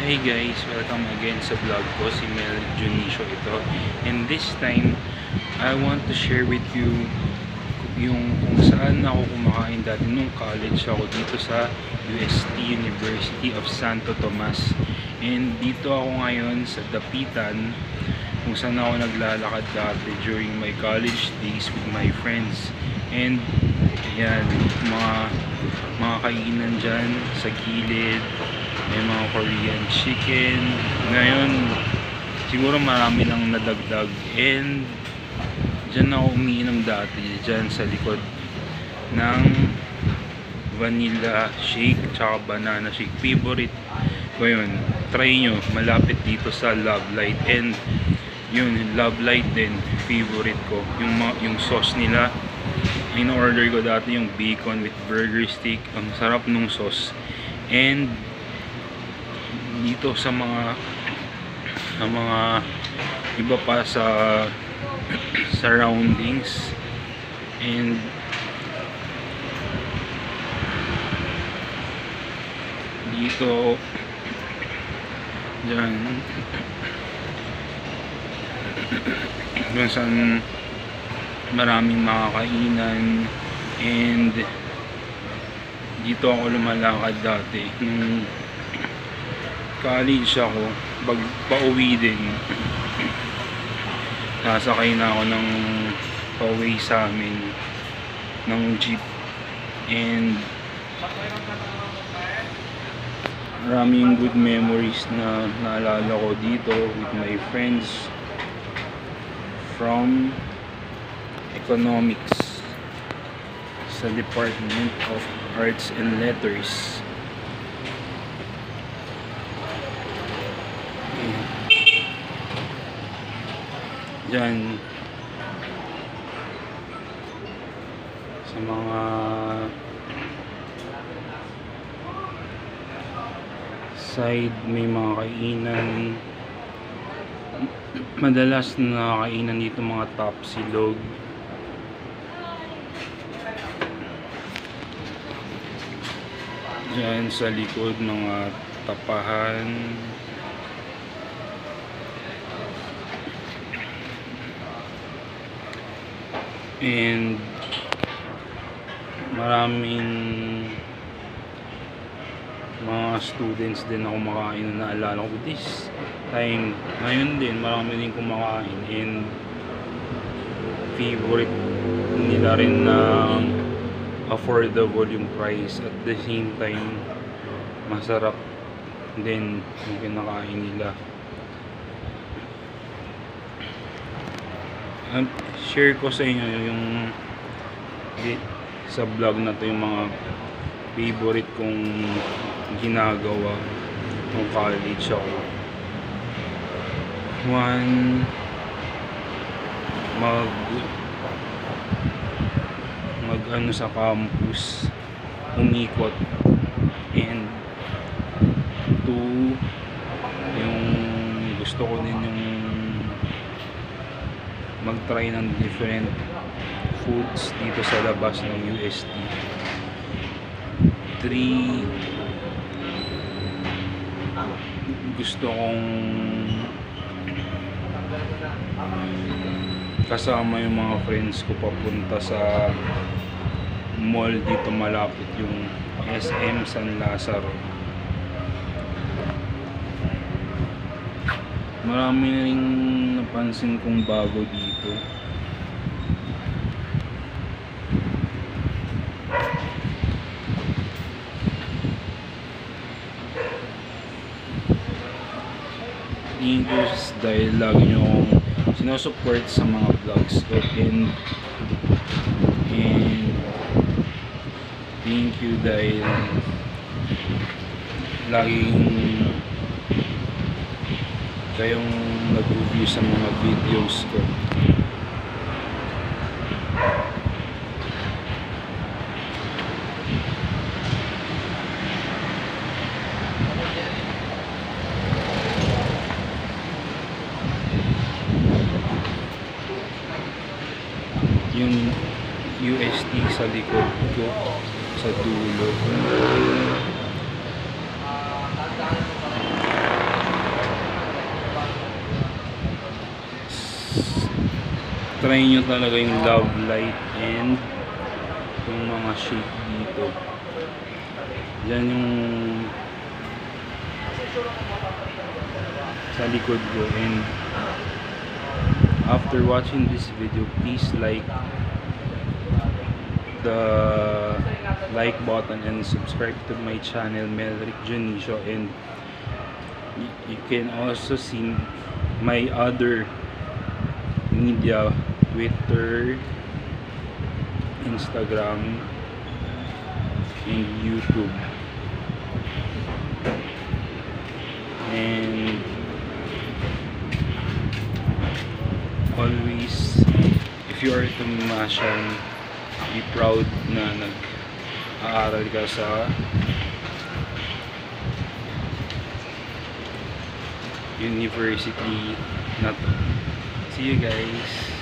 Hi guys, welcome again sa vlog ko, si Mel Junicio ito. And this time, I want to share with you yung kung saan ako kumakain dati nung college ako dito sa UST, University of Santo Tomas. And dito ako ngayon sa Dapitan, kung saan ako naglalakad dati during my college days with my friends. And yan, mga kainan dyan sa gilid. May mga Korean chicken. Ngayon, siguro marami nang nadagdag. And dyan ako umiinom dati, dyan sa likod ng vanilla shake tsaka banana shake. Favorite ko yun. Try nyo, malapit dito sa Love Light. And yun, Love Light din, favorite ko. Yung sauce nila, in-order ko dati yung bacon with burger steak. Ang sarap nung sauce. And dito sa mga iba pa sa surroundings. And dito dyan dun saan maraming mga kainan. And dito ako lumalakad dati nung college ako. Pag pauwi din, sasakay na ako ng pauwi sa amin ng jeep. And maraming good memories na naalala ko dito with my friends from economics sa Department of Arts and Letters. Dyan sa mga side may mga kainan. Madalas na kainan dito mga Tapsilog. Dyan sa likod mga tapahan. And maraming mga students din ako kumakain na naalala ko this time. Ngayon din marami din kumakain. And favorite nila rin na affordable yung price. At the same time masarap din yung kinakain nila. Share ko sa inyo yung sa vlog na to yung mga favorite kong ginagawa nung college ako. One, mag ano sa campus, umikot. And two, yung gusto ko din yung mag-try ng different foods dito sa labas ng UST. 3, gusto kong kasama yung mga friends ko papunta sa mall dito malapit, yung SM San Lazaro. Marami na rin napansin kong bago dito. Thank you dahil lagi nyo akong sinusupport sa mga vlogs ko. And thank you dahil laging kayong nag-review sa mga videos ko. Yung UST sa likod ko sa dulo. try nyo talaga yung love light and yung mga shape dito. Yan yung sa likod ko. And after watching this video, please like the like button and subscribe to my channel, Melrick Junicio. And you can also see my other media, Twitter, Instagram, and YouTube. And always, if you are Tomasian, be proud na nag-aaral ka sa university na to. See you guys.